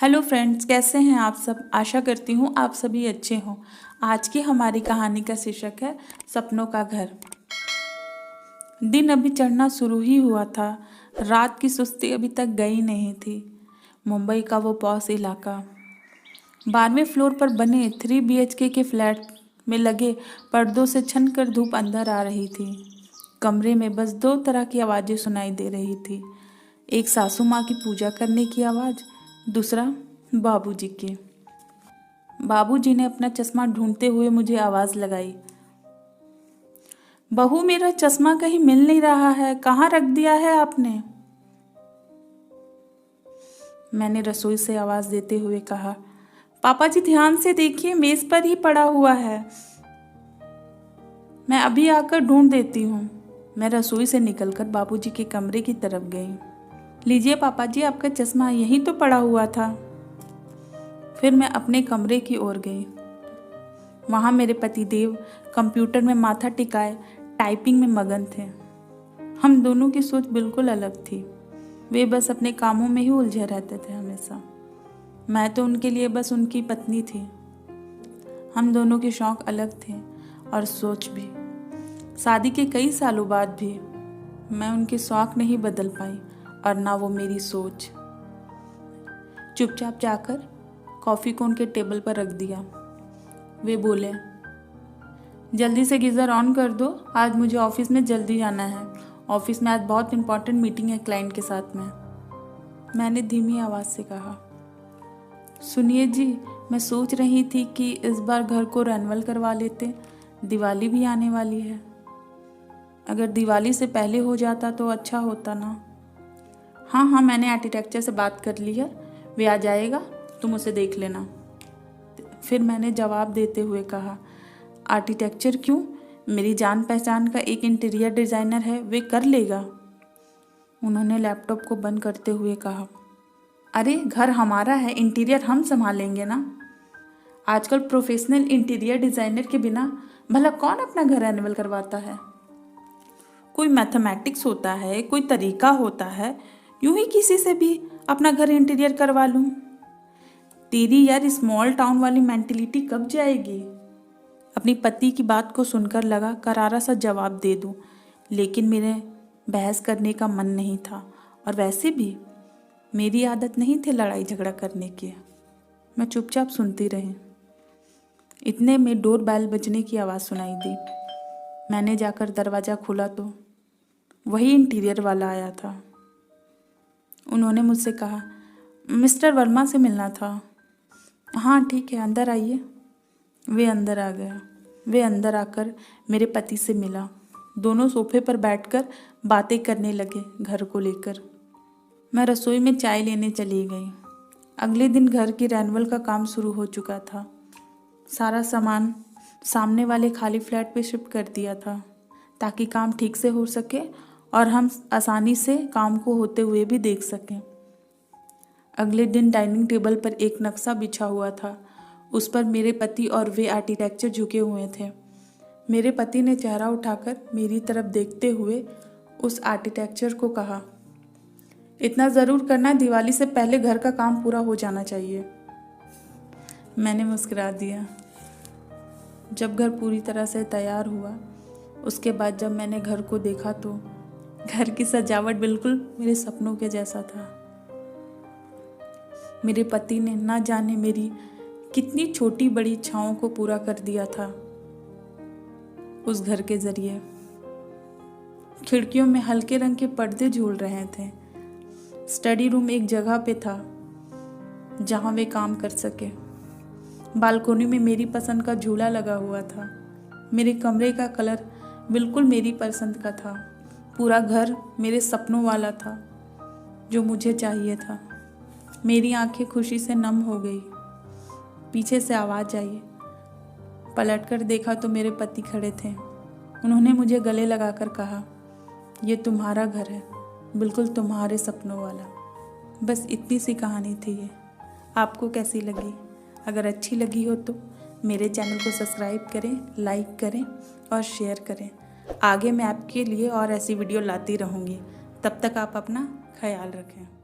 Hello friends, कैसे हैं आप सब। आशा करती हूँ आप सभी अच्छे हों। आज की हमारी कहानी का शीर्षक है सपनों का घर। दिन अभी चढ़ना शुरू ही हुआ था। रात की सुस्ती अभी तक गई नहीं थी। मुंबई का वो पॉश इलाका, 12वें फ्लोर पर बने 3 BHK के फ्लैट में लगे पर्दों से छनकर धूप अंदर आ रही थी। कमरे में बस 2 तरह की आवाज़ें सुनाई दे रही थी। एक सासू माँ की पूजा करने की आवाज़, दूसरा बाबूजी की। बाबूजी ने अपना चश्मा ढूंढते हुए मुझे आवाज़ लगाई, बहू मेरा चश्मा कहीं मिल नहीं रहा है, कहाँ रख दिया है आपने। मैंने रसोई से आवाज़ देते हुए कहा, पापा जी ध्यान से देखिए, मेज़ पर ही पड़ा हुआ है, मैं अभी आकर ढूंढ देती हूँ। मैं रसोई से निकलकर बाबूजी के कमरे की तरफ गई। लीजिए पापा जी, आपका चश्मा यहीं तो पड़ा हुआ था। फिर मैं अपने कमरे की ओर गई। वहाँ मेरे पतिदेव कंप्यूटर में माथा टिकाए टाइपिंग में मगन थे। हम दोनों की सोच बिल्कुल अलग थी। वे बस अपने कामों में ही उलझे रहते थे हमेशा। मैं तो उनके लिए बस उनकी पत्नी थी। हम दोनों के शौक अलग थे और सोच भी। शादी के कई सालों बाद भी मैं उनके शौक नहीं बदल पाई और ना वो मेरी सोच। चुपचाप जाकर कॉफ़ी को उनके टेबल पर रख दिया। वे बोले, जल्दी से गीज़र ऑन कर दो, आज मुझे ऑफिस में जल्दी जाना है। ऑफिस में आज बहुत इम्पोर्टेंट मीटिंग है क्लाइंट के साथ में। मैंने धीमी आवाज़ से कहा, सुनिए जी, मैं सोच रही थी कि इस बार घर को रेनोवेट करवा लेते, दिवाली भी आने वाली है। अगर दिवाली से पहले हो जाता तो अच्छा होता ना। हाँ, मैंने आर्किटेक्चर से बात कर ली है, वे आ जाएगा, तुम उसे देख लेना। फिर मैंने जवाब देते हुए कहा, आर्किटेक्चर क्यों, मेरी जान पहचान का एक इंटीरियर डिज़ाइनर है, वे कर लेगा। उन्होंने लैपटॉप को बंद करते हुए कहा, अरे घर हमारा है, इंटीरियर हम संभालेंगे ना। आजकल प्रोफेशनल इंटीरियर डिज़ाइनर के बिना भला कौन अपना घर रेनोवेट करवाता है। कोई मैथमेटिक्स होता है, कोई तरीका होता है, यूं ही किसी से भी अपना घर इंटीरियर करवा लूँ। तेरी यार स्मॉल टाउन वाली मेंटेलिटी कब जाएगी। अपनी पति की बात को सुनकर लगा करारा सा जवाब दे दूं, लेकिन मेरे बहस करने का मन नहीं था और वैसे भी मेरी आदत नहीं थी लड़ाई झगड़ा करने की। मैं चुपचाप सुनती रही। इतने में डोर बेल बजने की आवाज़ सुनाई दी। मैंने जाकर दरवाज़ा खोला तो वही इंटीरियर वाला आया था। उन्होंने मुझसे कहा, मिस्टर वर्मा से मिलना था। हाँ ठीक है, अंदर आइए। वे अंदर आ गया। वे अंदर आकर मेरे पति से मिला। दोनों सोफे पर बैठकर बातें करने लगे घर को लेकर। मैं रसोई में चाय लेने चली गई। अगले दिन घर की रेनोवेट का काम शुरू हो चुका था। सारा सामान सामने वाले खाली फ्लैट पे शिफ्ट कर दिया था ताकि काम ठीक से हो सके और हम आसानी से काम को होते हुए भी देख सकें। अगले दिन डाइनिंग टेबल पर एक नक्शा बिछा हुआ था। उस पर मेरे पति और वे आर्किटेक्चर झुके हुए थे। मेरे पति ने चेहरा उठाकर मेरी तरफ देखते हुए उस आर्किटेक्चर को कहा, इतना ज़रूर करना, दिवाली से पहले घर का काम पूरा हो जाना चाहिए। मैंने मुस्कुरा दिया। जब घर पूरी तरह से तैयार हुआ, उसके बाद जब मैंने घर को देखा तो घर की सजावट बिल्कुल मेरे सपनों के जैसा था। मेरे पति ने ना जाने मेरी कितनी छोटी बड़ी इच्छाओं को पूरा कर दिया था उस घर के जरिए। खिड़कियों में हल्के रंग के पर्दे झूल रहे थे। स्टडी रूम एक जगह पे था जहां वे काम कर सके। बालकोनी में मेरी पसंद का झूला लगा हुआ था। मेरे कमरे का कलर बिल्कुल मेरी पसंद का था। पूरा घर मेरे सपनों वाला था जो मुझे चाहिए था। मेरी आंखें खुशी से नम हो गई। पीछे से आवाज़ आई। पलटकर देखा तो मेरे पति खड़े थे। उन्होंने मुझे गले लगाकर कहा, ये तुम्हारा घर है, बिल्कुल तुम्हारे सपनों वाला। बस इतनी सी कहानी थी ये। आपको कैसी लगी? अगर अच्छी लगी हो तो मेरे चैनल को सब्सक्राइब करें, लाइक करें और शेयर करें। आगे मैं आपके लिए और ऐसी वीडियो लाती रहूँगी। तब तक आप अपना ख्याल रखें।